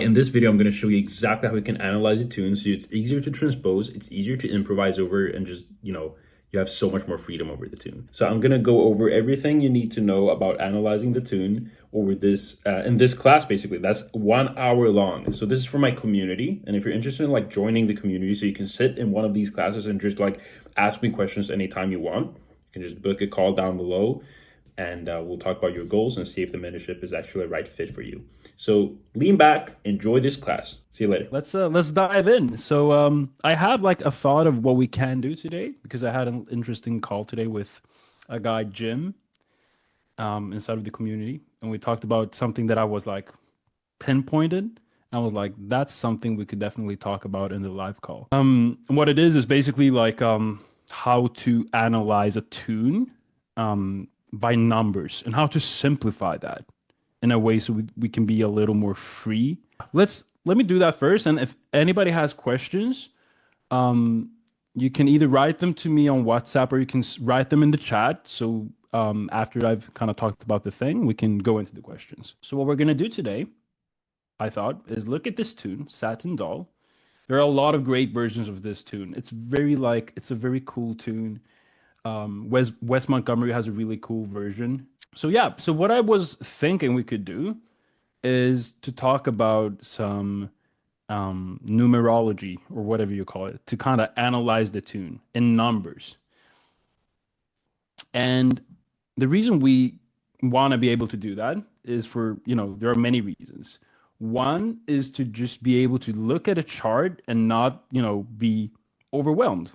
in this video, I'm going to show you exactly how you can analyze a tune so it's easier to transpose, it's easier to improvise over, and just, you have so much more freedom over the tune. So I'm going to go over everything you need to know about analyzing the tune over this, in this class, basically. That's 1 hour long. So this is for my community. And if you're interested in like joining the community so you can sit in one of these classes and just like ask me questions anytime you want, you can just book a call down below and we'll talk about your goals and see if the mentorship is actually a right fit for you. So lean back, enjoy this class. See you later. Let's dive in. So I have like a thought of what we can do today because I had an interesting call today with a guy, Jim, inside of the community, and we talked about something that I was like pinpointed. I was like, that's something we could definitely talk about in the live call. What it is basically like how to analyze a tune by numbers and how to simplify that in a way so we can be a little more free. Let me do that first. And if anybody has questions, you can either write them to me on WhatsApp or you can write them in the chat. So after I've kind of talked about the thing, we can go into the questions. So what we're going to do today, I thought, is look at this tune, Satin Doll. There are a lot of great versions of this tune. It's a very cool tune. Wes Montgomery has a really cool version. So yeah, so what I was thinking we could do is to talk about some numerology or whatever you call it to kind of analyze the tune in numbers. And the reason we want to be able to do that is for, there are many reasons. One is to just be able to look at a chart and not, be overwhelmed.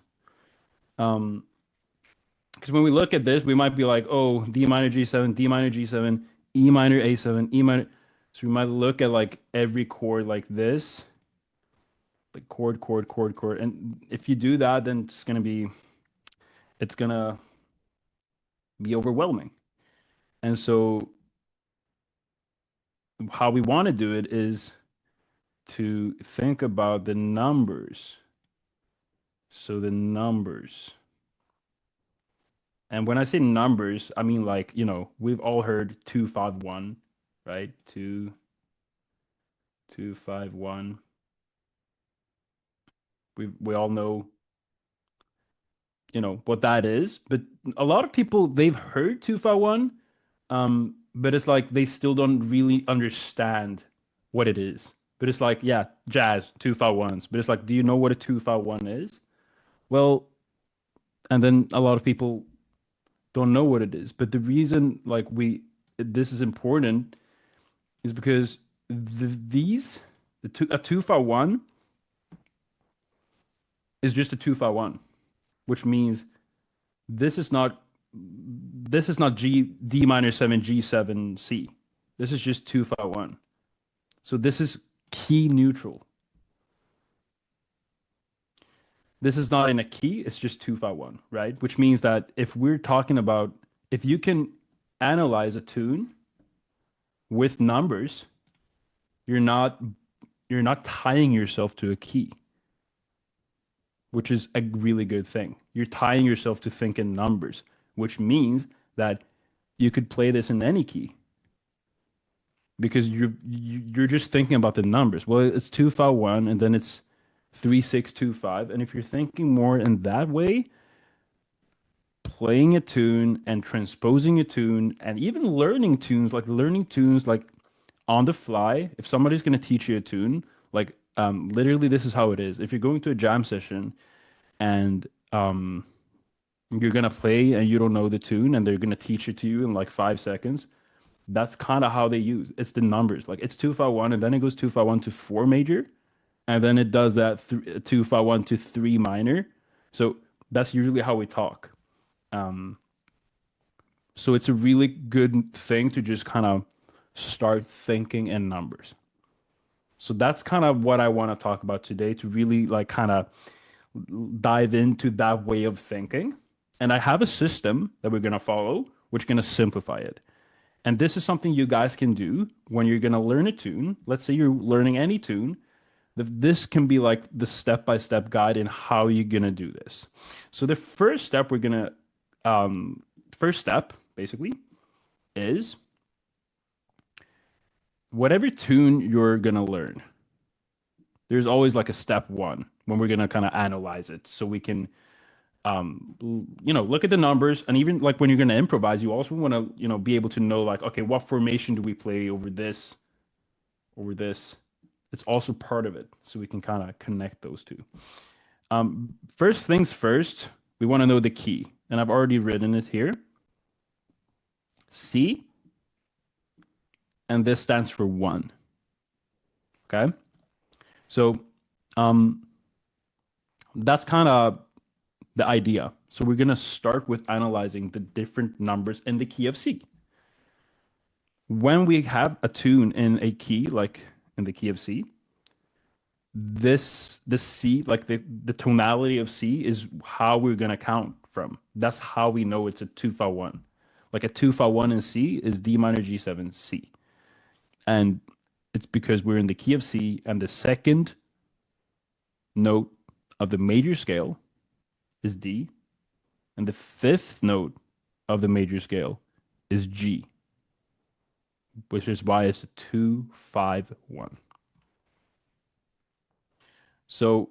Because when we look at this, we might be like, oh, D minor G7, D minor G7, E minor A7, E minor. So we might look at like every chord like this, like chord, chord, chord, chord. And if you do that, then it's gonna be overwhelming. And so how we want to do it is to think about the numbers. So the numbers. And when I say numbers, I mean like, we've all heard 251, right? 251. We all know, what that is, but a lot of people they've heard 251, but it's like they still don't really understand what it is. But it's like, yeah, jazz, 251s. But it's like, do you know what a 251 is? Well, and then a lot of people don't know what it is. But the reason like this is important is because a 251 is just a 251, which means this is not D minor 7 G7 C. This is just 251. So this is key neutral. This is not in a key, it's just 251, right? Which means that if we're talking about if you can analyze a tune with numbers, you're not tying yourself to a key, which is a really good thing. You're tying yourself to think in numbers, which means that you could play this in any key because you're just thinking about the numbers. Well, it's 251 and then it's 3625, and if you're thinking more in that way, playing a tune and transposing a tune and even learning tunes like on the fly. If somebody's going to teach you a tune, like literally this is how it is. If you're going to a jam session and you're gonna play and you don't know the tune and they're gonna teach it to you in like 5 seconds, that's kind of how they use it's the numbers. Like it's 251 and then it goes 251 to 4 major and then it does that 251 to 3 minor. So that's usually how we talk. So it's a really good thing to just kind of start thinking in numbers. So that's kind of what I want to talk about today, to really like kind of dive into that way of thinking. And I have a system that we're going to follow, which is going to simplify it. And this is something you guys can do when you're going to learn a tune. Let's say you're learning any tune. This can be like the step-by-step guide in how you're going to do this. So the first step first step basically is whatever tune you're going to learn. there's always like a step one when we're gonna kind of analyze it, so we can look at the numbers, and even like when you're gonna improvise, you also want to be able to know like, okay, what formation do we play over this, over this? It's also part of it, so we can kind of connect those two. First things first, we want to know the key, and I've already written it here. C, and this stands for 1. Okay, so that's kind of the idea. So we're going to start with analyzing the different numbers in the key of C. When we have a tune in a key, like in the key of C, this C, like the tonality of C, is how we're going to count from. That's how we know it's a 2-5-1. Like a 2-5-1 in C is D minor G7 C. And it's because we're in the key of C, and the second note of the major scale is D, and the fifth note of the major scale is G, which is why it's a 2-5-1. So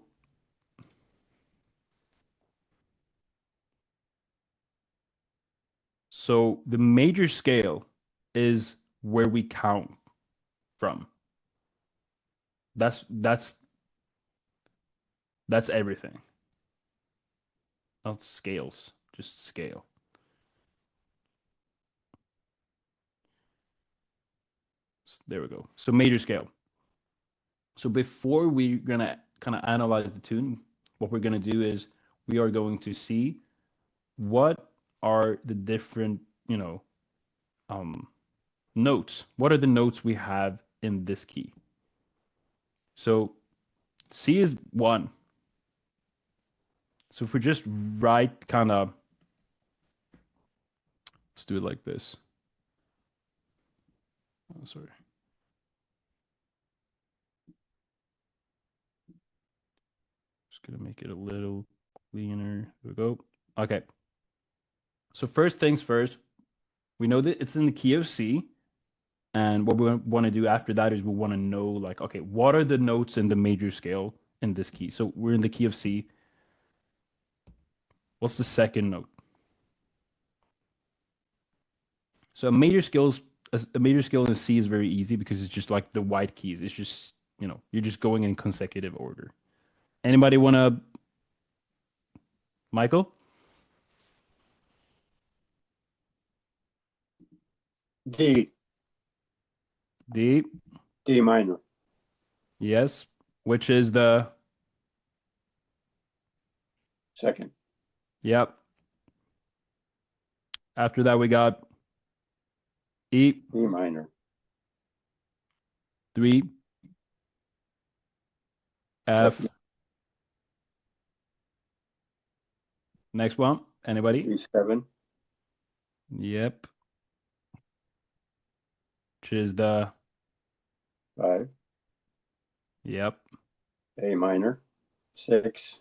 the major scale is where we count from. That's everything. Not scales, just scale. There we go. So major scale. So before we're gonna kind of analyze the tune, what we're gonna do is we are going to see what are the different, notes. What are the notes we have in this key? So C is 1. So if we just write kind of, let's do it like this. Oh, sorry. Just gonna make it a little cleaner. There we go. Okay. So first things first, we know that it's in the key of C. And what we want to do after that is we want to know, like, okay, what are the notes in the major scale in this key? So we're in the key of C. What's the second note? So a major scale in C is very easy because it's just like the white keys. It's just, you're just going in consecutive order. Anybody want to, Michael? D. D. D minor. Yes. Which is the Second. Yep. After that, we got E. E minor. 3. F. Next one. Anybody? D7. Yep. Which is the 5. Yep. A minor. 6.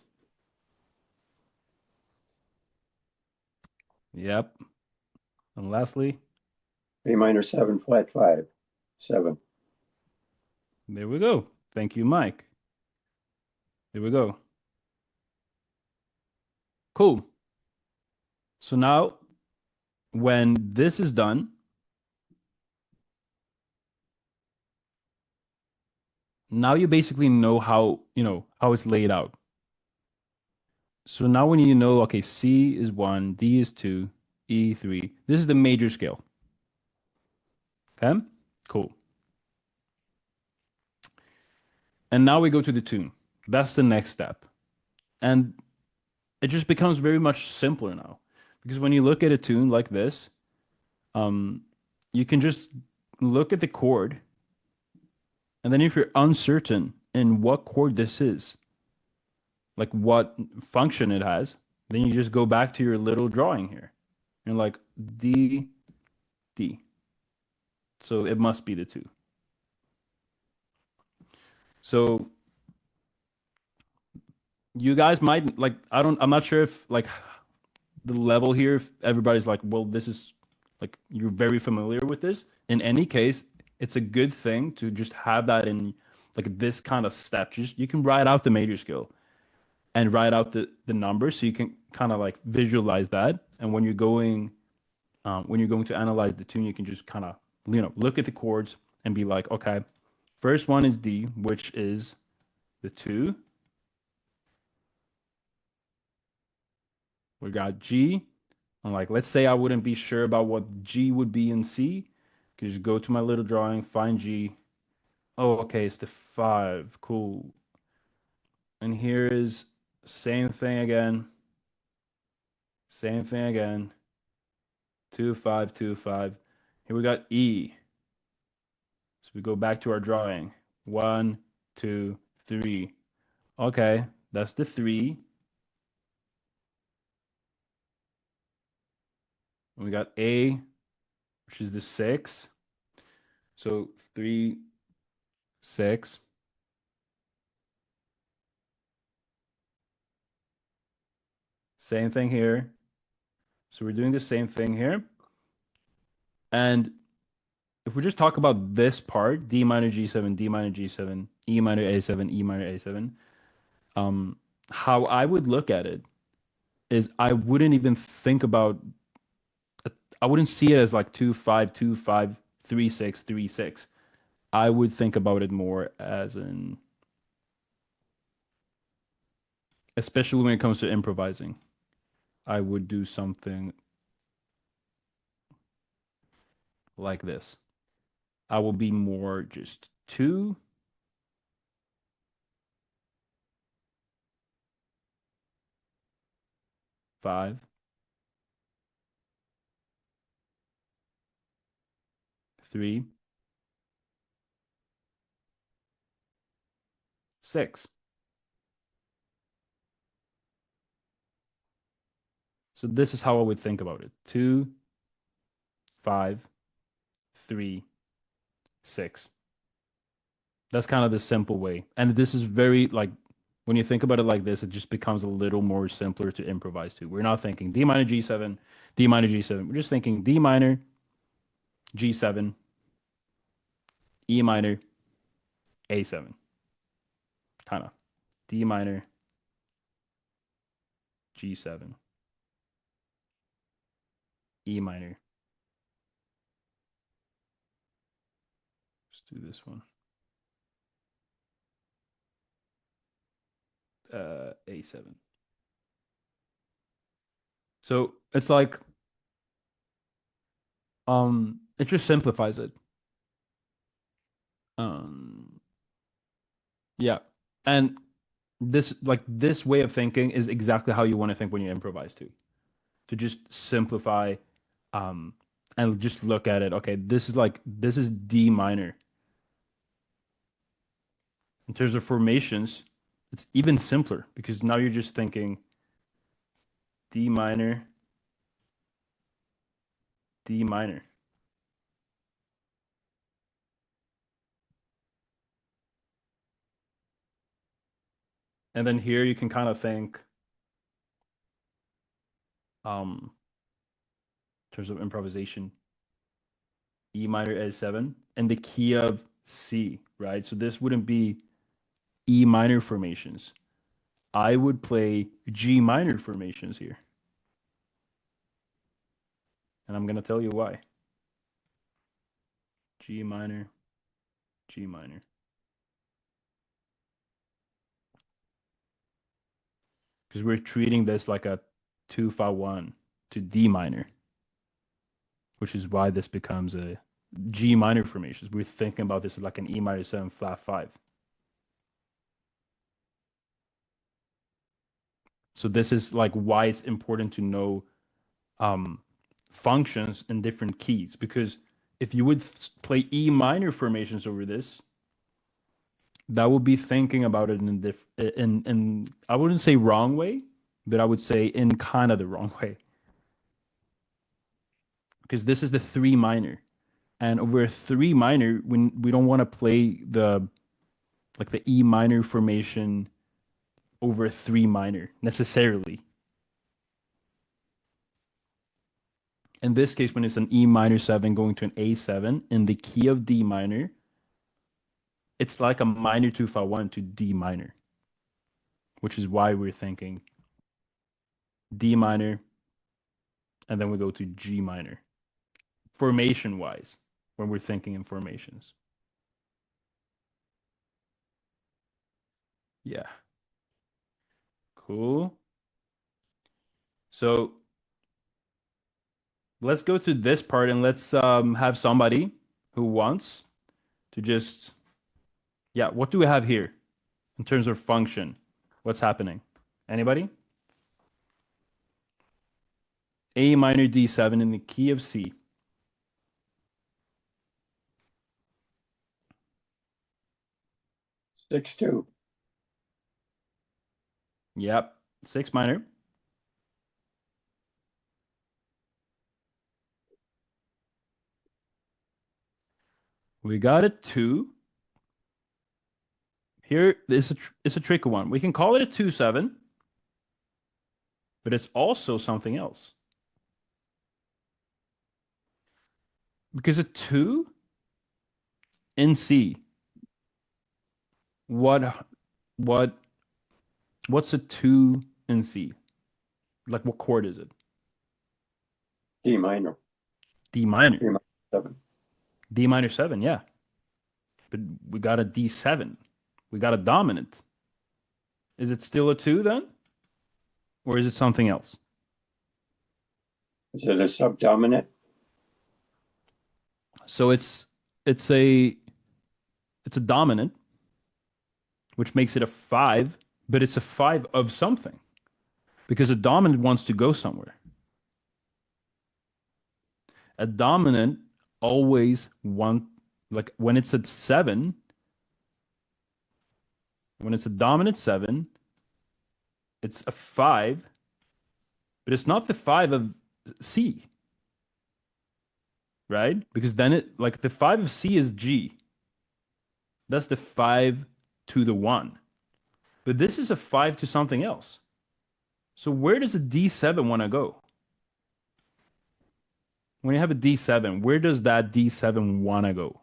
Yep. And lastly, A minor 7 flat 5. 7. there we go. Thank you, Mike. There we go. Cool. So now, when this is done, now you basically know how it's laid out. So now when you know, okay, C is 1, D is 2, E 3. This is the major scale. Okay? Cool. And now we go to the tune. That's the next step. And it just becomes very much simpler now. Because when you look at a tune like this, you can just look at the chord. And then if you're uncertain in what chord this is, like what function it has, then you just go back to your little drawing here. You're like D, D. So it must be the 2. So you guys might like, I'm not sure if like the level here, if everybody's like, well, this is like, you're very familiar with this. In any case, it's a good thing to just have that in like this kind of step. Just you can write out the major scale and write out the numbers so you can kind of like visualize that. And when you're going to analyze the tune, you can just kind of look at the chords and be like, okay, first one is D, which is the 2. We got G. And like, let's say I wouldn't be sure about what G would be in C. Can just go to my little drawing, find G. Oh, okay, it's the 5. Cool. And here is same thing again. Same thing again. 2, 5, 2, 5. Here we got E. So we go back to our drawing. 1, 2, 3. Okay, that's the 3. And we got A, which is the 6. So 3, 6. Same thing here. So we're doing the same thing here. And if we just talk about this part, D minor G7, D minor G7, E minor A7, E minor A7, how I would look at it is I wouldn't even think about, I wouldn't see it as like 2, 5, 2, 5, 3, 6, 3, 6. I would think about it more as in, especially when it comes to improvising, I would do something like this. I will be more just 2, 5, 3, 6. So this is how I would think about it. 2, 5, 3, 6. That's kind of the simple way. And this is very like when you think about it like this, it just becomes a little more simpler to improvise to. We're not thinking D minor G7, D minor G7. We're just thinking D minor, G7, E minor, A7. Kind of. D minor, G7, E minor. Let's do this one. A7. So it's like it just simplifies it. Um yeah. And this way of thinking is exactly how you want to think when you improvise too. To just simplify um and just look at it. Okay, this is D minor. In terms of formations, it's even simpler because now you're just thinking D minor, D minor. And then here you can kind of think in terms of improvisation, E minor A7 and the key of C, right? So this wouldn't be E minor formations. I would play G minor formations here. And I'm going to tell you why. G minor, G minor. Because we're treating this like a 2-5-1 to D minor, which is why this becomes a G minor formations. We're thinking about this as like an E minor 7 flat 5. So this is like why it's important to know functions in different keys, because if you would play E minor formations over this, that would be thinking about it in I wouldn't say wrong way, but I would say in kind of the wrong way. Because this is the 3 minor. And over a 3 minor, when we don't want to play the E minor formation over a 3 minor necessarily. In this case, when it's an E minor 7 going to an A7 in the key of D minor, it's like a minor 2-5-1 to D minor, which is why we're thinking D minor, and then we go to G minor, formation wise, when we're thinking in formations. Yeah. Cool. So let's go to this part and let's have somebody who wants to just, yeah, what do we have here in terms of function? What's happening? Anybody? A minor D7 in the key of C. 6-2. Yep. 6 minor. We got a 2. Here, it's a tricky one. We can call it a 2-7, but it's also something else. Because a 2 in C, what what what's a 2 in C? Like what chord is it? D minor. D minor. D minor 7. D minor 7, yeah. But we got a D7. We got a dominant. Is it still a 2 then? Or is it something else? Is it a subdominant? So it's a dominant, which makes it a 5, but it's a 5 of something because a dominant wants to go somewhere. A dominant always like when it's at 7, when it's a dominant 7, it's a 5, but it's not the 5 of C, right? Because then it, like the 5 of C is G. That's the 5 to the 1. But this is a 5 to something else. So where does a D7 want to go? When you have a D7, where does that D7 want to go?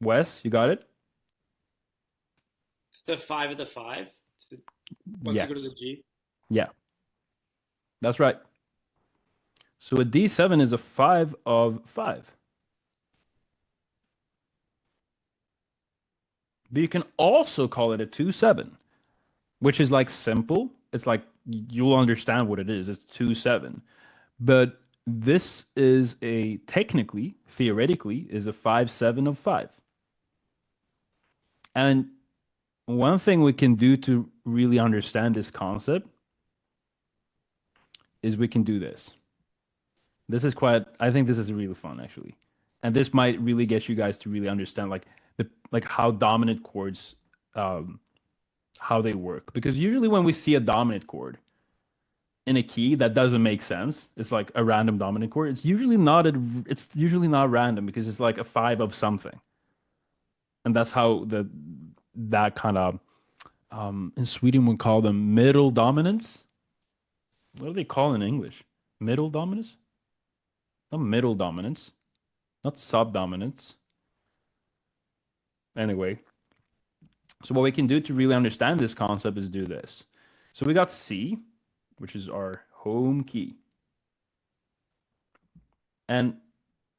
Wes, you got it? It's the 5 of the 5. Wants Yes. to go to the G. Yeah, that's right. So a D7 is a 5 of 5. But you can also call it a 2-7, which is like simple. It's like you'll understand what it is. It's 2-7. But this is a technically, theoretically, is a 5-7 of 5. And one thing we can do to really understand this concept is we can do this. This is quite, I think this is really fun actually. And this might really get you guys to really understand like how dominant chords how they work. Because usually when we see a dominant chord in a key that doesn't make sense, it's like a random dominant chord. It's usually not random because it's like a 5 of something. And that's how that kind of in Sweden we call them middle dominants. What do they call in English? Middle dominance? Not middle dominance, not subdominance. Anyway, so what we can do to really understand this concept is do this. So we got C, which is our home key. And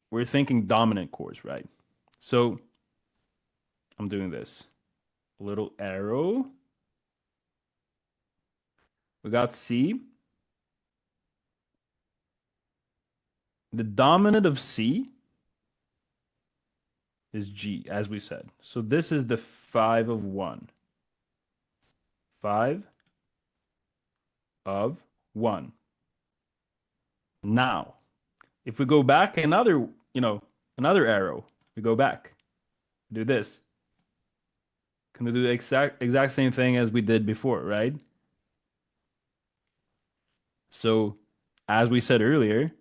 we're thinking dominant chords, right? So I'm doing this. A little arrow. We got C. The dominant of C is G, as we said. So this is the 5 of 1. 5 of 1. Now, if we go back another arrow, we go back, do this. Can we do the exact same thing as we did before, right? So, as we said earlier,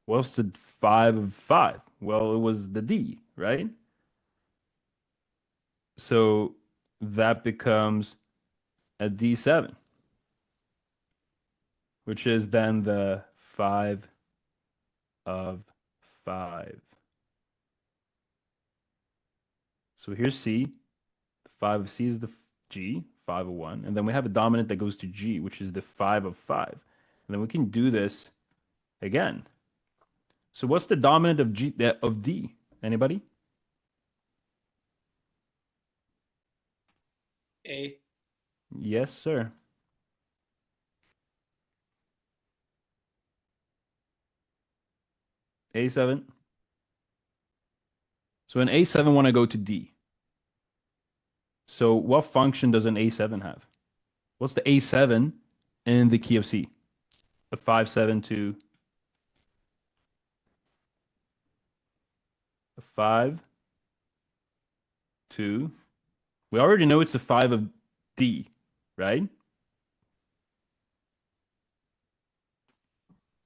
what's the 5 of 5? Well, it was the D, right? So that becomes a D7, which is then the 5 of 5. So here's C. The 5 of C is the G, 5 of 1. And then we have a dominant that goes to G, which is the 5 of 5. And then we can do this again. So what's the dominant of G of D? Anybody? A. Yes, sir. A7. So an A7 want to go to D. So what function does an A7 have? What's the A7 in the key of C? A 5, 7, 2. A 5, 2. We already know it's the 5 of D, right?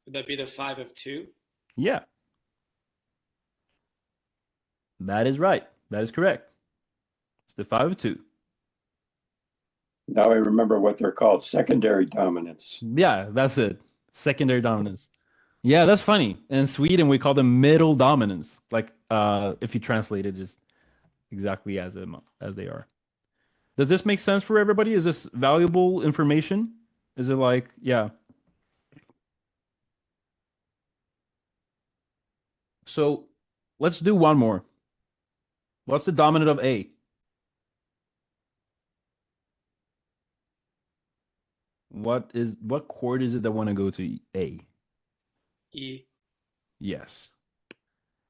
Would that be the 5 of 2? Yeah. That is right. That is correct. It's the 5 of 2. Now I remember what they're called, secondary dominants. Yeah, that's it. Secondary dominance. Yeah, that's funny. In Sweden, we call them middle dominance. Like, if you translate it just exactly as they are. Does this make sense for everybody? Is this valuable information? Is it like, yeah. So let's do one more. What's the dominant of A? What chord is it that want to go to A? E. Yes.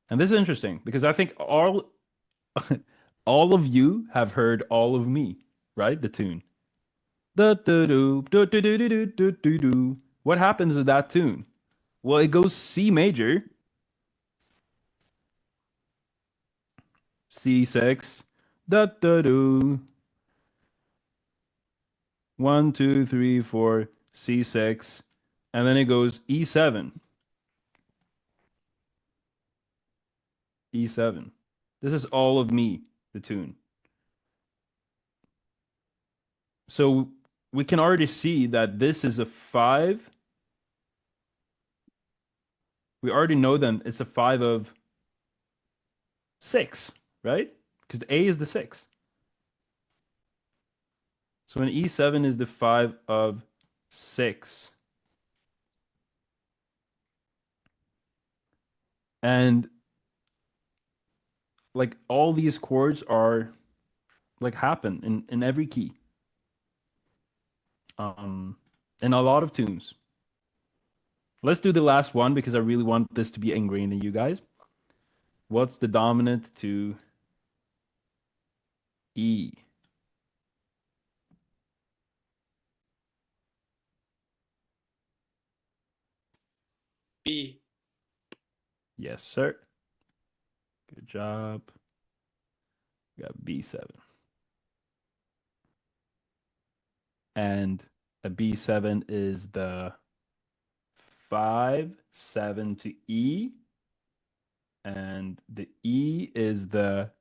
And this is interesting because I think all all of you have heard All of Me, right? The tune. Da da do do do do do do do do. What happens with that tune? Well, it goes C major, C6, da da do. 1, 2, 3, 4, C6, and then it goes E7. E7. This is All of Me, the tune. So we can already see that this is a 5. We already know then it's a 5 of 6, right? Because the A is the 6. So an E7 is the 5 of 6. And like all these chords are like happen in every key. In a lot of tunes. Let's do the last one because I really want this to be ingrained in you guys. What's the dominant to E? B. Yes, sir. Good job. We got B7. And a B7 is the 5, 7 to E. And the E is the,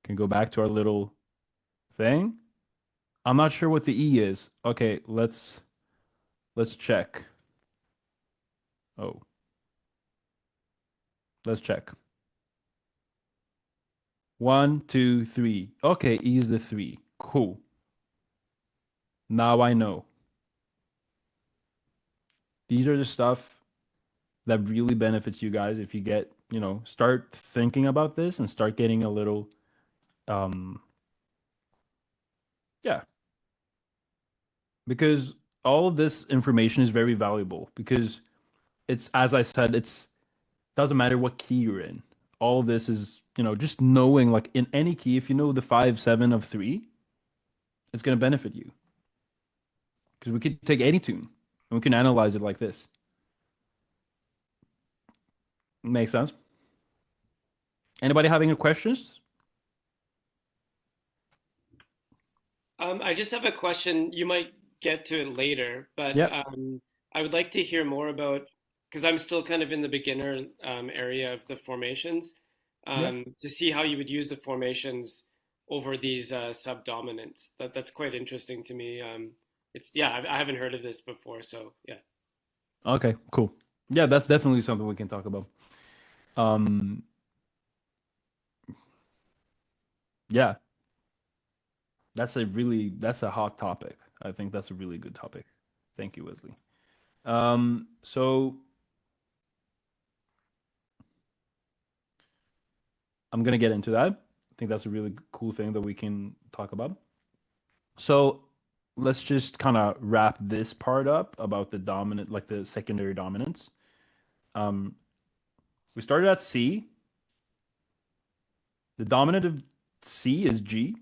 can go back to our little thing. I'm not sure what the E is. Okay, let's check. Oh. Let's check. 1, 2, 3. Okay, E is the 3. Cool. Now I know. These are the stuff that really benefits you guys if you get, start thinking about this and start getting a little, yeah. Because all of this information is very valuable because it's, as I said, doesn't matter what key you're in. All of this is, just knowing like in any key, if you know the 5, 7 of 3, it's going to benefit you. Because we could take any tune and we can analyze it like this. Makes sense? Anybody having any questions? I just have a question. You might get to it later, but Yeah. I would like to hear more about, because I'm still kind of in the beginner area of the formations, Yeah. to see how you would use the formations over these subdominants. That's quite interesting to me. I haven't heard of this before, so yeah. Okay, cool. Yeah, that's definitely something we can talk about. Yeah, that's a hot topic. I think that's a really good topic. Thank you, Wesley. So I'm gonna get into that. I think that's a really cool thing that we can talk about. So let's just kind of wrap this part up about the dominant, like the secondary dominance. Um, we started at C. The dominant of C is G,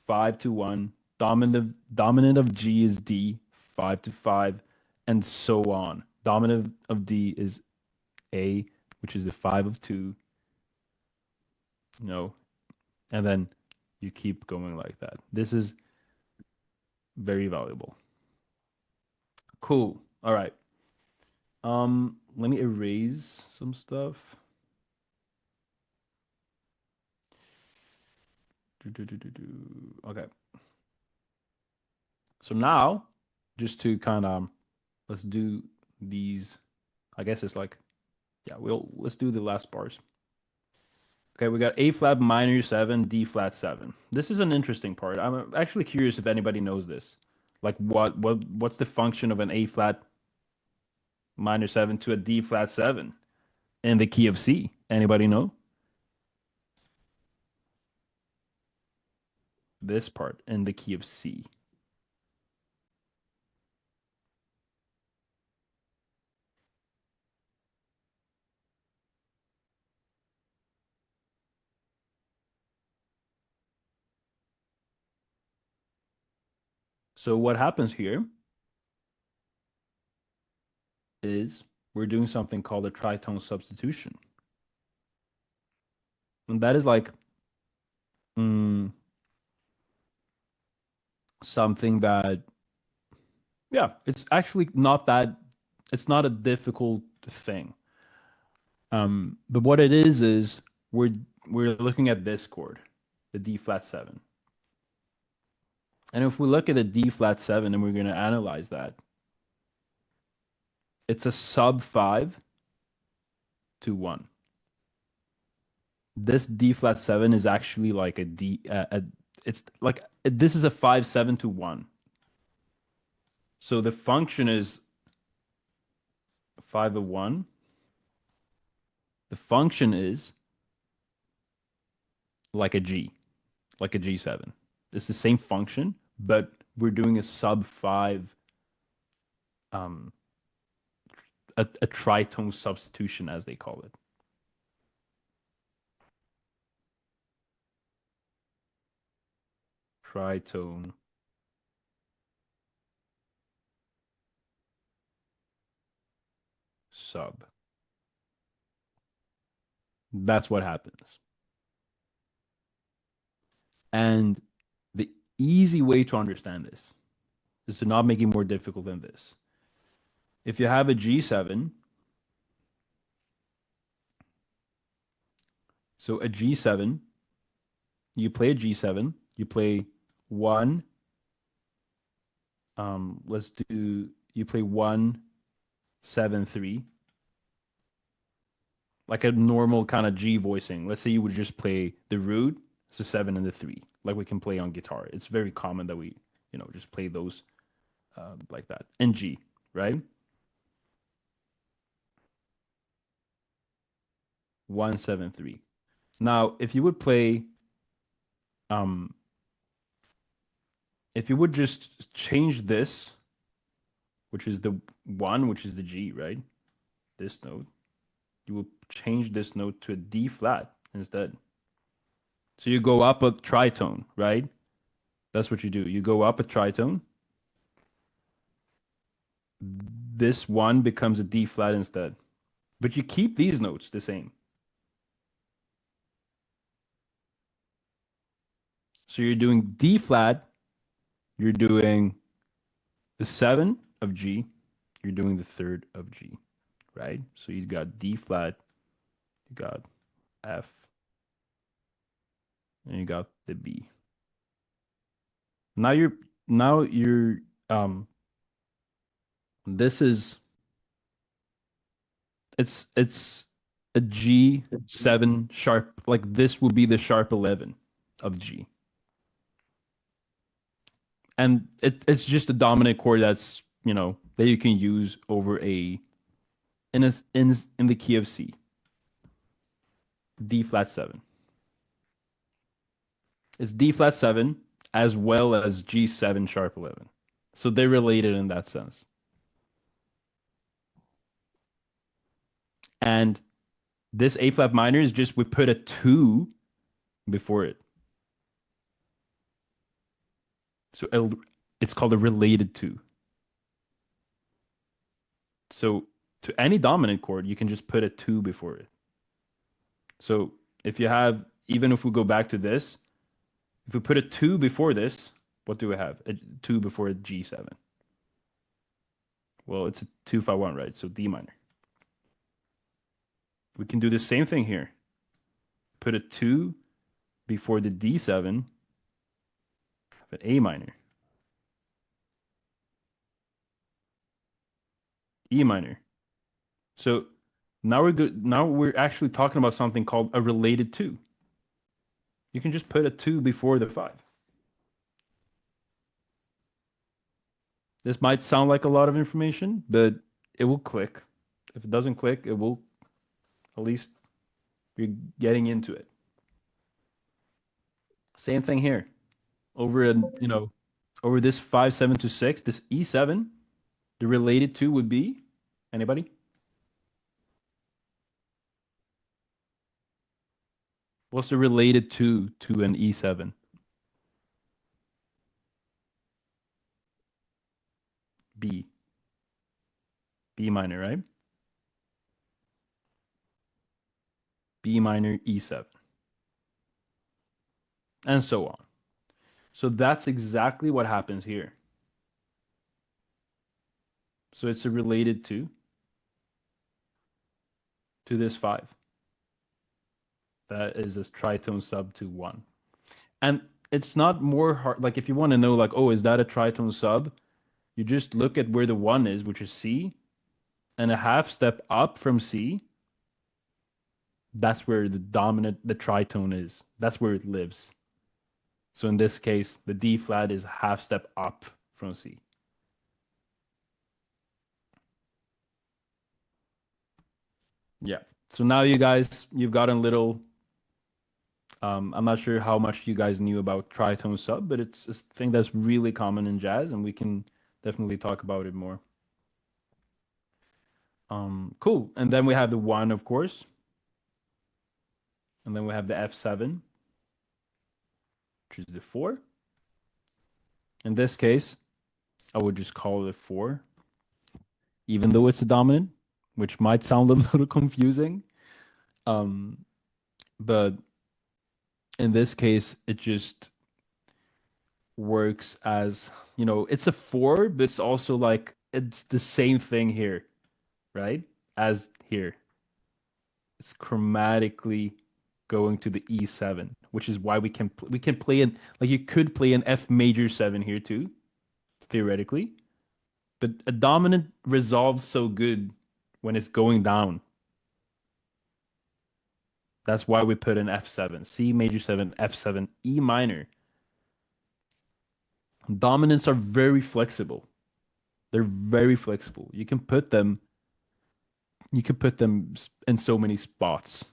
5-1. Dominant of G is D, 5-5, and so on. Dominant of D is A, which is the 5-2. No, and then you keep going like that. This is very valuable. Cool. All right. Let me erase some stuff. Okay. So now, just to kind of let's do these. I guess it's like, yeah, let's do the last bars. Okay, we got A flat minor 7, D flat 7. This is an interesting part. I'm actually curious if anybody knows this. Like what's the function of an A flat minor 7 to a D flat 7 in the key of C? Anybody know? This part in the key of C. So what happens here is we're doing something called a tritone substitution. And that is like something that, yeah, it's actually not that, it's not a difficult thing. But what it is we're looking at this chord, the D flat 7. And if we look at the D flat 7 and we're going to analyze that, it's a sub 5-1. This D flat 7 is actually like a D, it's like this is a 5-7-1. So the function is 5-1. The function is like a G, like a G7. It's the same function, but we're doing a sub 5, a tritone substitution, as they call it. Tritone sub. That's what happens. And the easy way to understand this is to not make it more difficult than this. If you have a G7, so a G7, you play a G7, you play one, you play 1-7-3, like a normal kind of G voicing. Let's say you would just play the root, it's a 7 and the 3, like we can play on guitar. It's very common that we, just play those like that. And G, right? 1-7-3. Now, if you would play, if you would just change this, which is the 1, which is the G, right? This note, you will change this note to a D flat instead. So you go up a tritone, right? That's what you do. You go up a tritone. This 1 becomes a D flat instead. But you keep these notes the same. So you're doing D flat, you're doing the 7 of G, you're doing the 3rd of G, right? So you got D flat, you got F, and you got the B. Now you're this is it's a G7 sharp, like this would be the sharp 11 of G. And it's just a dominant chord that's, that you can use over in the key of C. D flat 7. It's D flat 7 as well as G7 sharp 11. So they're related in that sense. And this A flat minor is just we put a 2 before it. So it's called a related 2. So to any dominant chord, you can just put a 2 before it. So if you have, even if we go back to this, if we put a 2 before this, what do we have? A 2 before a G7. Well, it's a 2-5-1, right? So D minor. We can do the same thing here. Put a 2 before the D7, have an A minor. E minor. So now we're good. Now we're actually talking about something called a related 2. You can just put a 2 before the 5. This might sound like a lot of information, but it will click. If it doesn't click, it will, at least you're getting into it. Same thing here. Over over this 5, 7 to 6, this E7, the related 2 would be, anybody? What's the related 2 to an E7? B. B minor, right? B minor, E7. And so on. So that's exactly what happens here. So it's a related 2 to this 5. That is a tritone sub to 1. And it's not more hard, like if you want to know, like, oh, is that a tritone sub? You just look at where the 1 is, which is C, and a half step up from C. That's where the tritone is. That's where it lives. So in this case, the D flat is half step up from C. Yeah. So now you guys, you've gotten a little, I'm not sure how much you guys knew about tritone sub, but it's a thing that's really common in jazz, and we can definitely talk about it more. Cool. And then we have the 1, of course. And then we have the F7, which is the 4. In this case, I would just call it a 4, even though it's a dominant, which might sound a little confusing. But in this case, it just works as, it's a 4, but it's also like, it's the same thing here, right? As here. It's chromatically going to the E7, which is why we can play in, like you could play an F major 7 here too, theoretically. But a dominant resolves so good when it's going down. That's why we put an F7, C major 7, F7, E minor. Dominants are very flexible. They're very flexible. You can put them in so many spots.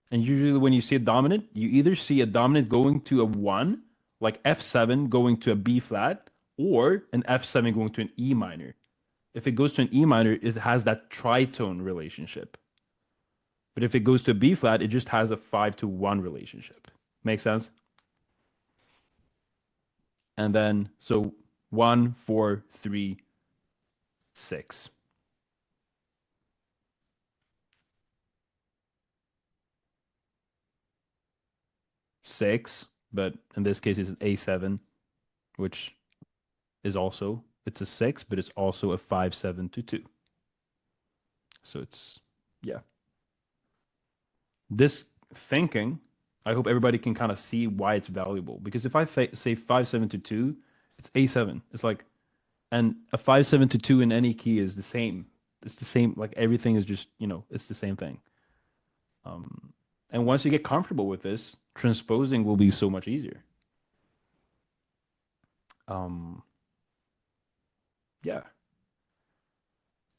And usually when you see a dominant, you either see a dominant going to a 1, like F7 going to a B flat, or an F7 going to an E minor. If it goes to an E minor, it has that tritone relationship. But if it goes to a B flat, it just has a 5-to-1 relationship. Make sense? And then, so 1, 4, 3, 6. Six, but in this case it's A7, which is also, it's a 6, but it's also a 5, 7 to 2. So it's, yeah. This thinking, I hope everybody can kind of see why it's valuable. Because if I say 5, 7 to 2, it's A7. It's like, and a 5, 7 to 2 in any key is the same. It's the same, like everything is just, it's the same thing. And once you get comfortable with this, transposing will be so much easier. Um, yeah,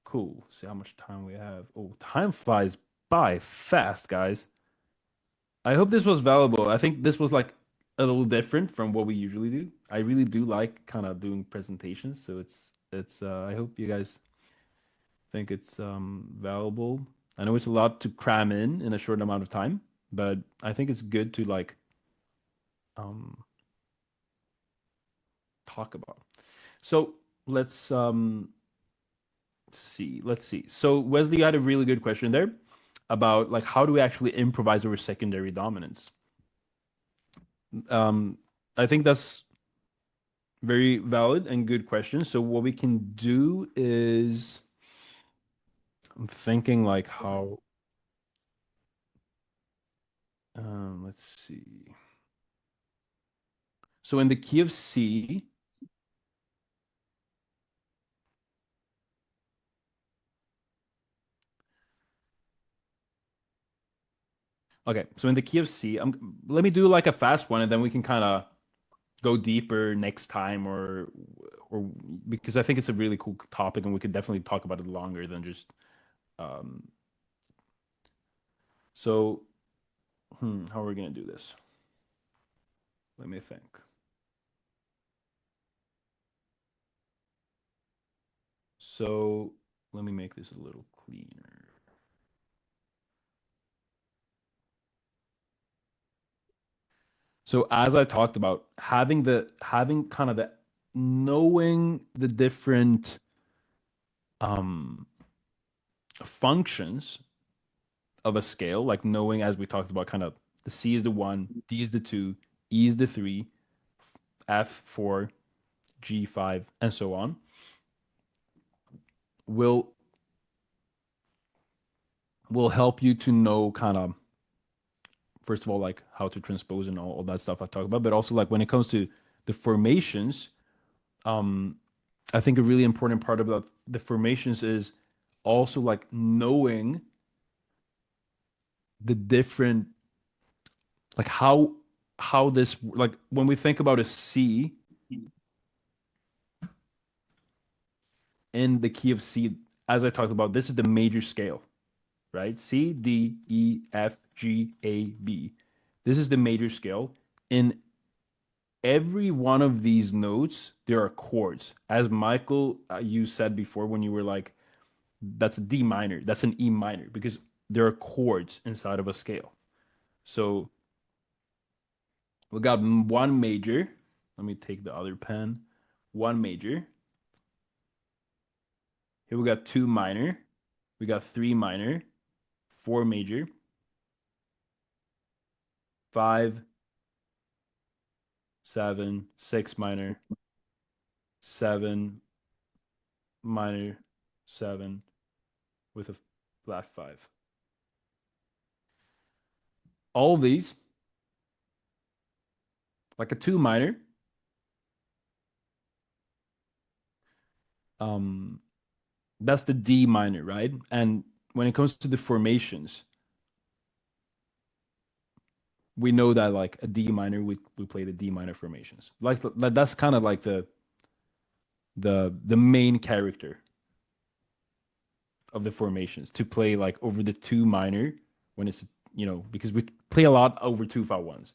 cool. See how much time we have. Oh, time flies by fast, guys. I hope this was valuable. I think this was like a little different from what we usually do. I really do like kind of doing presentations, so it's I hope you guys think it's valuable. I know it's a lot to cram in a short amount of time, but I think it's good to like um talk about. So let's see. Let's see. So Wesley had a really good question there about like how do we actually improvise over secondary dominance? Um, I think that's very valid and good question. So what we can do is I'm thinking like how let's see. So in the key of C, okay, so in the key of C, let me do like a fast one and then we can kind of go deeper next time or because I think it's a really cool topic and we could definitely talk about it longer than just um so how are we gonna do this? Let me think. So let me make this a little cleaner. So as I talked about, having kind of the knowing the different um functions of a scale, like knowing as we talked about, kind of the C is the one, D is the two, E is the three, F4, G5, and so on, will will help you to know kind of first of all like how to transpose and all that stuff I talked about, but also like when it comes to the formations, um, I think a really important part about the formations is also like knowing the different like how this like when we think about a C in the key of C, as I talked about, this is the major scale, right? C, D, E, F, G, A, B. This is the major scale. In every one of these notes, there are chords. As Michael, you said before when you were like, that's a D minor, that's an E minor, because there are chords inside of a scale. So we got one major. Let me take the other pen. One major. Here we got two minor. We got three minor, four major, five, seven, six minor, seven minor, seven with a flat five. All of these, like a two minor, um, that's the D minor, right? And when it comes to the formations, we know that like a D minor, we play the D minor formations. Like that's kind of like the main character of the formations to play like over the two minor when it's because we play a lot over 2-5-1s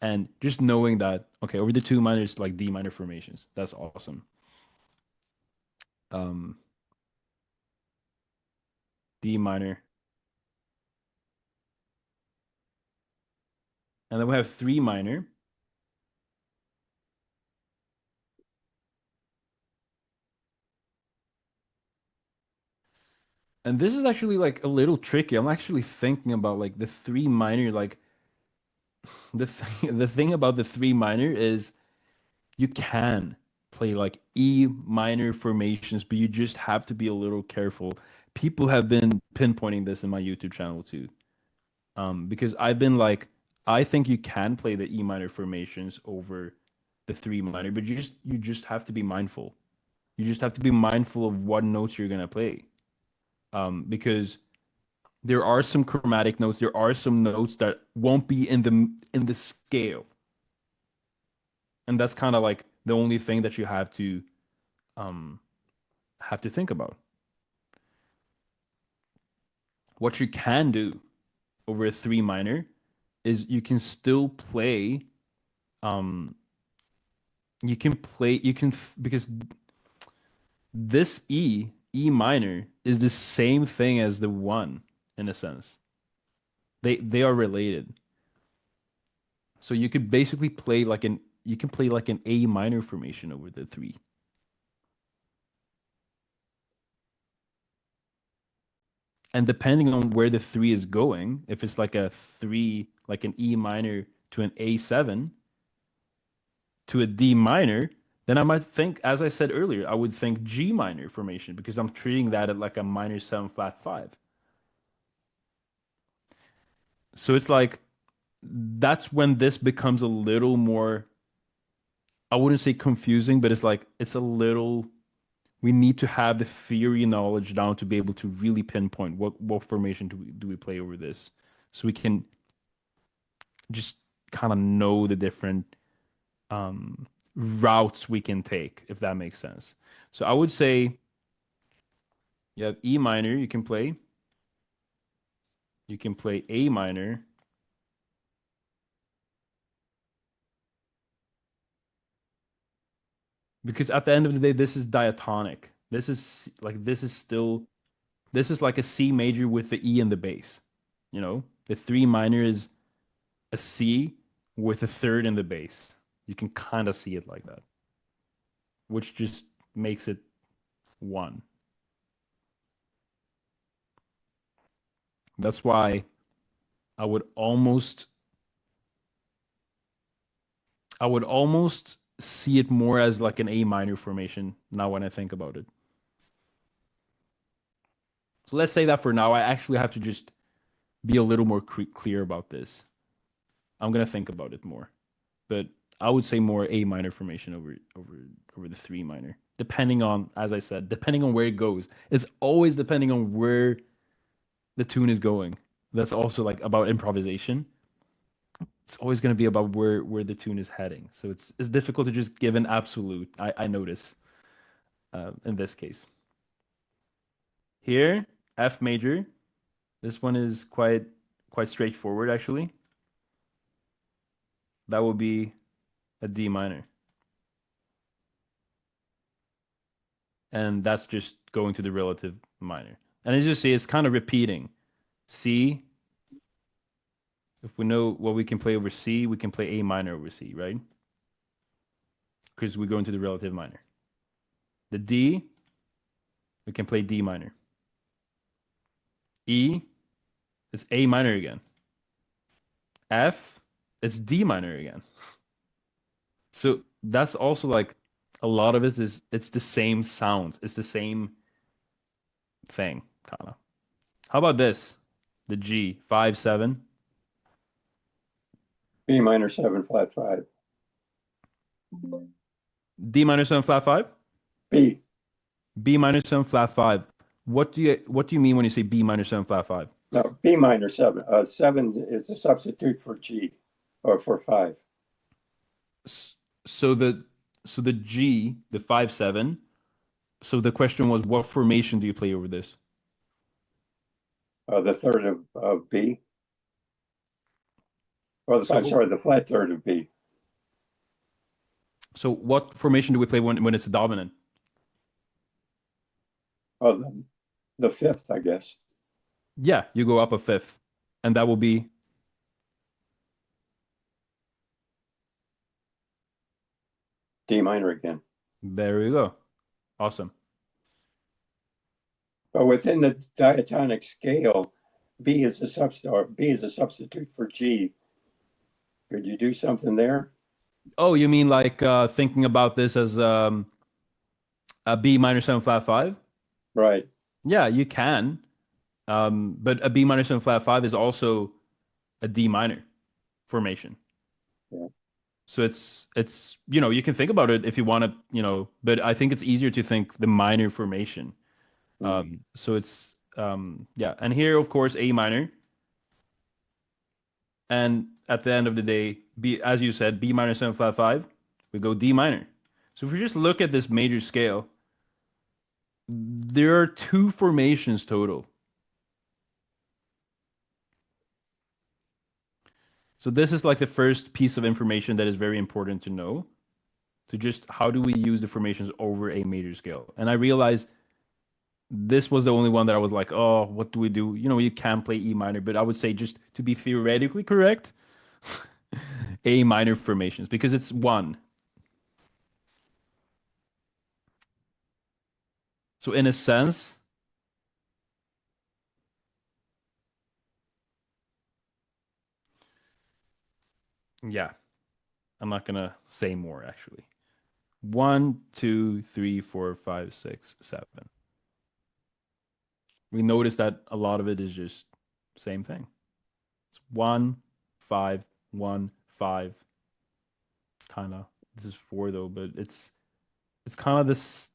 and just knowing that okay over the two minors like D minor formations, that's awesome. um D minor, and then we have three minor, and this is actually like a little tricky. I'm actually thinking about like the three minor, like the thing about the three minor is you can play like E minor formations, but you just have to be a little careful. People have been pinpointing this in my YouTube channel too. Because I've been like, I think you can play the E minor formations over the three minor, but you just have to be mindful. You just have to be mindful of what notes you're gonna play. Because There are some chromatic notes. There are some notes that won't be in the scale, and that's kind of like the only thing that you um have to think about. What you can do over a three minor is you can still play um you can because this E minor is the same thing as the one in a sense. They are related. So you could basically play like an you can play like an A minor formation over the three. And depending on where the three is going, if it's like a three, like an E minor to an A7 to a D minor, then I might think, as I said earlier, I would think G minor formation because I'm treating that at like a minor seven flat five. So it's like that's when this becomes a little more, I wouldn't say confusing, but it's like it's a little, we need to have the theory knowledge down to be able to really pinpoint what formation do we play over this. So we can just kind of know the different routes we can take, if that makes sense. So I would say you have E minor, you can play A minor, because at the end of the day, this is diatonic. This is like a C major with the E in the bass. You know, the three minor is a C with a third in the bass. You can kind of see it like that, which just makes it one. That's why I would almost I would almost see it more as like an A minor formation now when I think about it. So let's say that for now, I actually have to just be a little more clear about this. I'm gonna think about it more, but I would say more A minor formation over the three minor, depending on, as I said, depending on where it goes. It's always depending on where the tune is going. That's also like about improvisation. It's always going to be about where the tune is heading. So it's difficult to just give an absolute. I notice in this case. Here, F major. This one is quite straightforward actually. That will be a D minor. And that's just going to the relative minor. And as you see, it's kind of repeating. C. If we know what we can play over C, we can play A minor over C, right? Because we go into the relative minor. The D, we can play D minor. E, it's A minor again. F, it's D minor again. So that's also like a lot of it is it's the same sounds. It's the same thing, kind of. How about this? The G, 5/7. B minor 7 flat 5. D minor 7 flat 5? B. B minor 7 flat 5. What do you mean when you say B minor 7 flat 5? No, B minor 7. 7 is a substitute for G or for 5. So the G, the 5/7. So the question was, what formation do you play over this? The third of B. Or So- I'm sorry, the flat third of B. So what formation do we play when it's a dominant? Oh, the fifth, I guess. Yeah, you go up a fifth, and that will be D minor again. there you go. Awesome. But within the diatonic scale, B is a substitute for G. Could you do something there? Oh, you mean like thinking about this as a B minor 7 flat 5? Right. Yeah, you can. But a B minor 7 flat 5 is also a D minor formation. Yeah. So it's you can think about it if you want to, but I think it's easier to think the minor formation. So yeah, and here of course A minor, and at the end of the day, B, as you said, B minor 7 flat 5, we go D minor. So if we just look at this major scale, there are two formations total. So this is like the first piece of information that is very important to know. To just how do we use the formations over a major scale? And I realized this was the only one that I was like, oh, what do we do? You know, you can play E minor, but I would say just to be theoretically correct, A minor formations because it's one. So in a sense, yeah, I'm not gonna say more actually. 1, 2, 3, 4, 5, 6, 7. We notice that a lot of it is just same thing. It's 1, 5, 1, 5. Kind of. This is 4 though, but it's kind of this.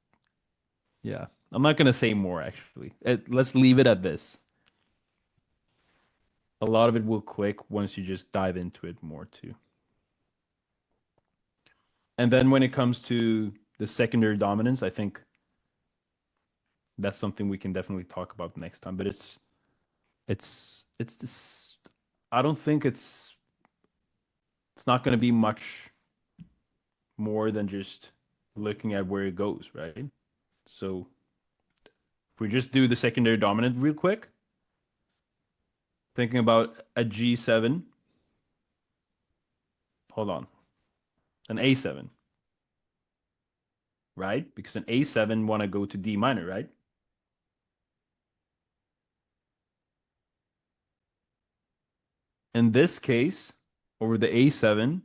Yeah, I'm not gonna say more actually. Let's leave it at this. A lot of it will click once you just dive into it more too. And then when it comes to the secondary dominance, I think that's something we can definitely talk about next time. But it's this. I don't think it's not going to be much more than just looking at where it goes, right? So if we just do the secondary dominant real quick, thinking about a G7. Hold on, an A7, right? Because an A7 want to go to D minor, right? In this case, over the A7,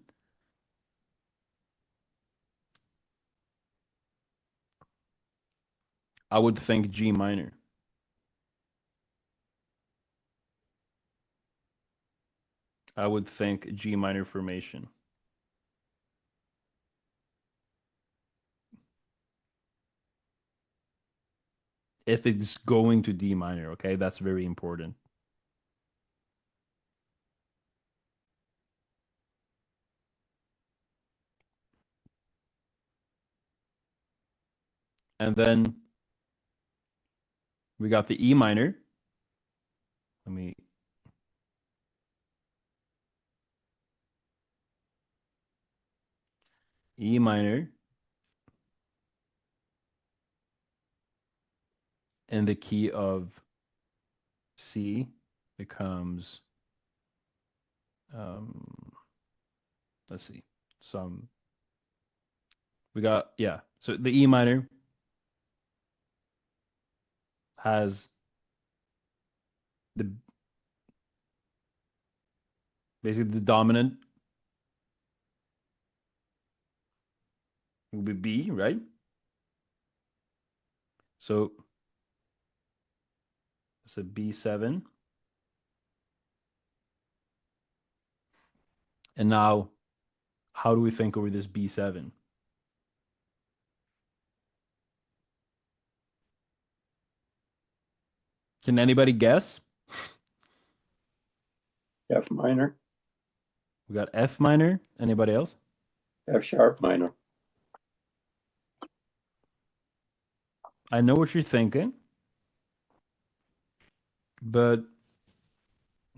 I would think G minor. I would think G minor formation. If it's going to D minor, okay? That's very important. And then we got the E minor. Let me E minor. And the key of C becomes, let's see, we got, yeah. So the E minor has the basically the dominant will be B, right? So it's a B7. And now, how do we think over this B7? Can anybody guess? F minor, We got F minor. Anybody else? F sharp minor. I know what you're thinking, but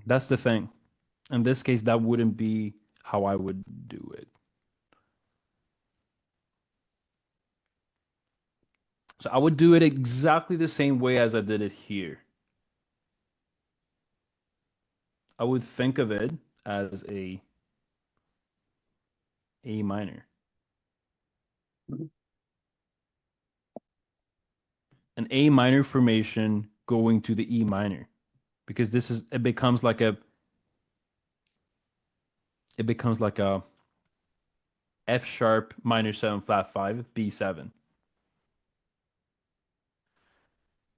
that's the thing. In this case, that wouldn't be how I would do it. So I would do it exactly the same way as I did it here. I would think of it as a minor. An A minor formation going to the E minor. Because it becomes like a F sharp minor 7 flat 5 B7.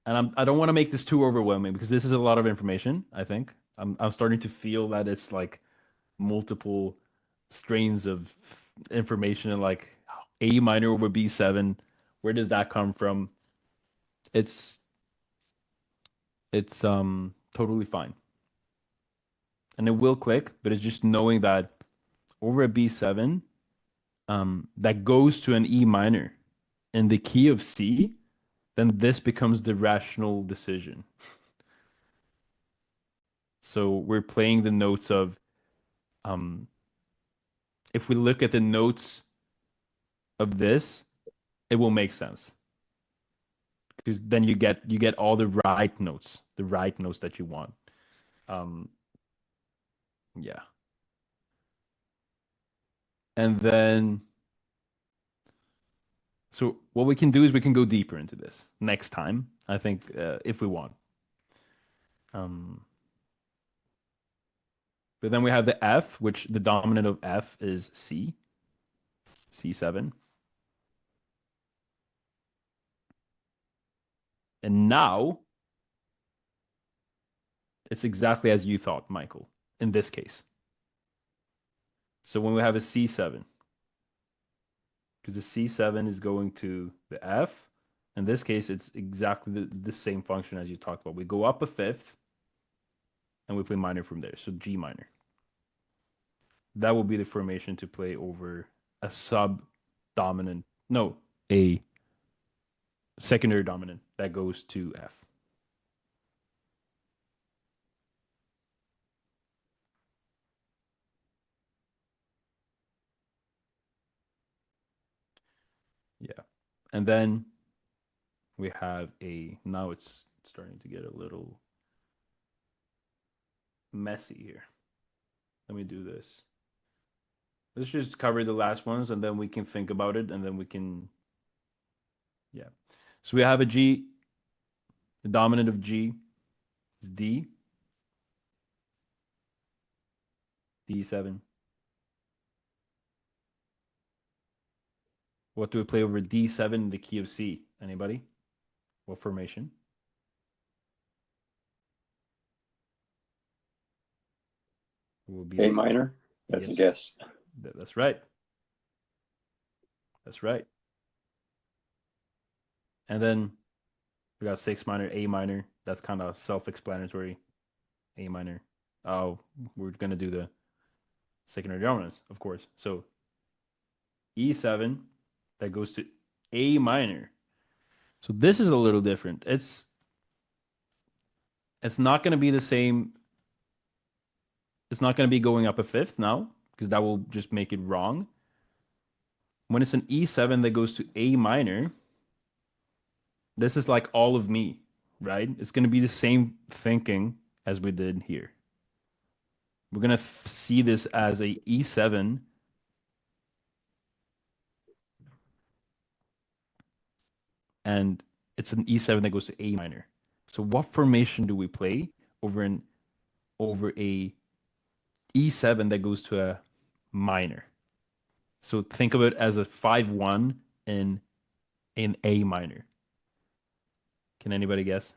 And I don't want to make this too overwhelming because this is a lot of information, I think. I'm starting to feel that it's like multiple strains of information and like A minor over B7. Where does that come from? It's it's totally fine. And it will click, but it's just knowing that over a B7, that goes to an E minor in the key of C, then this becomes the rational decision. So we're playing the notes of, if we look at the notes of this, it will make sense. Because then you get all the right notes that you want. Yeah. And then, so what we can do is we can go deeper into this next time, I think, if we want. But then we have the F, which the dominant of F is C, C7. And now it's exactly as you thought, Michael, in this case. So when we have a C7, because the C7 is going to the F, in this case, it's exactly the same function as you talked about. We go up a fifth and we play minor from there. So G minor. That will be the formation to play over a sub-dominant, no, a secondary dominant that goes to F. Yeah. And then we have now it's starting to get a little messy here. Let me do this. Let's just cover the last ones and then we can think about it and then we can, yeah. So we have a G, the dominant of G is D, D7. What do we play over D7 in the key of C? Anybody? What formation? Will be A minor? That's yes. a guess. That's right. That's right. And then we got 6 minor, A minor. That's kind of self-explanatory. A minor. Oh, we're going to do the secondary dominance, of course. So E7, that goes to A minor. So this is a little different. It's not going to be the same. It's not going to be going up a fifth now, because that will just make it wrong. When it's an E7 that goes to A minor, this is like all of me, right? It's going to be the same thinking as we did here. We're going to see this as a E7 and it's an E7 that goes to A minor. So what formation do we play over a E7 that goes to a minor? So think of it as a 5-1 in A minor. Can anybody guess?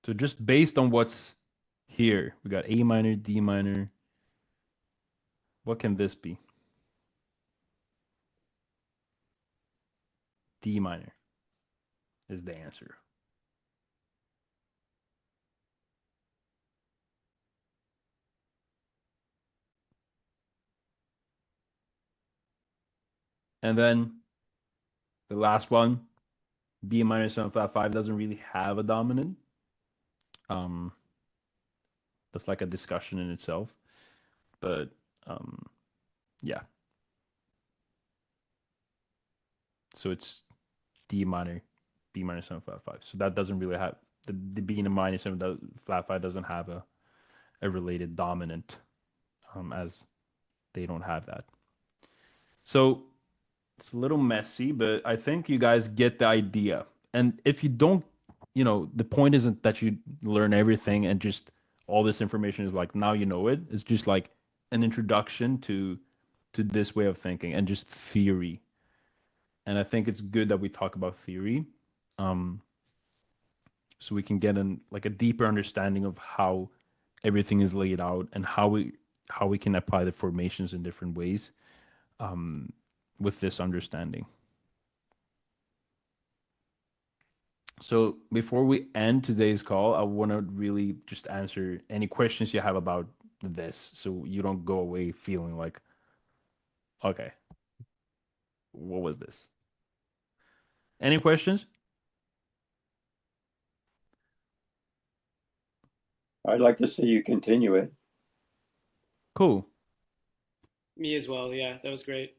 So just based on what's here, we got A minor, D minor. What can this be? D minor is the answer. And then the last one, B minor 7 flat 5 doesn't really have a dominant. That's like a discussion in itself. But yeah. So it's D minor, B minor 7 flat 5. So that doesn't really have the B in a minor 7 flat 5 doesn't have a related dominant, as they don't have that. So it's a little messy, but I think you guys get the idea. And if you don't, the point isn't that you learn everything and just all this information is like now you know it. It's just like an introduction to this way of thinking and just theory. And I think it's good that we talk about theory. so we can get a deeper understanding of how everything is laid out and how we can apply the formations in different ways with this understanding. So before we end today's call, I want to really just answer any questions you have about this, so you don't go away feeling like, okay, what was this? Any questions? I'd like to see you continue it. Cool. Me as well. Yeah, that was great.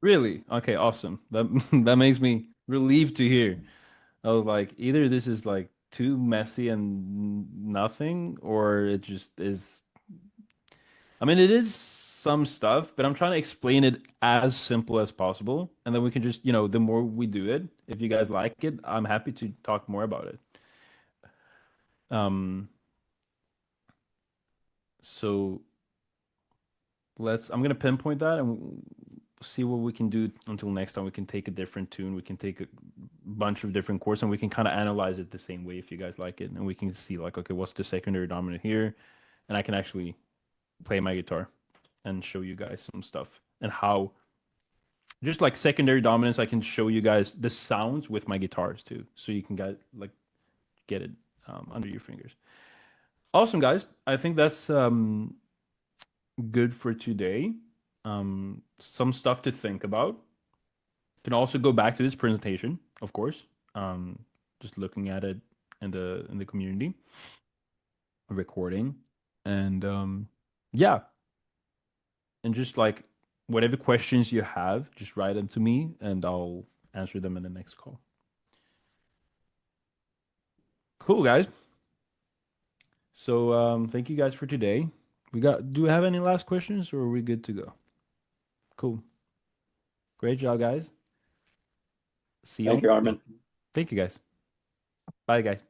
Really? Okay, awesome. That that makes me relieved to hear. I was like, either this is like too messy and nothing, or it just is. I mean, it is some stuff, but I'm trying to explain it as simple as possible, and then we can just, the more we do it, if you guys like it, I'm happy to talk more about it. Um, so I'm gonna pinpoint that and see what we can do until next time. We can take a different tune, we can take a bunch of different chords, and we can kind of analyze it the same way if you guys like it, and we can see like, okay, what's the secondary dominant here, and I can actually play my guitar and show you guys some stuff and how just like secondary dominance, I can show you guys the sounds with my guitars too, so you can get it under your fingers. Awesome, guys. I think that's good for today. Some stuff to think about. You can also go back to this presentation, of course. Just looking at it in the community, recording, and yeah, and just like whatever questions you have, just write them to me, and I'll answer them in the next call. Cool, guys. So thank you guys for today. Do we have any last questions, or are we good to go? Cool. Great job, guys. See you. Thank you, Armin. Thank you, guys. Bye, guys.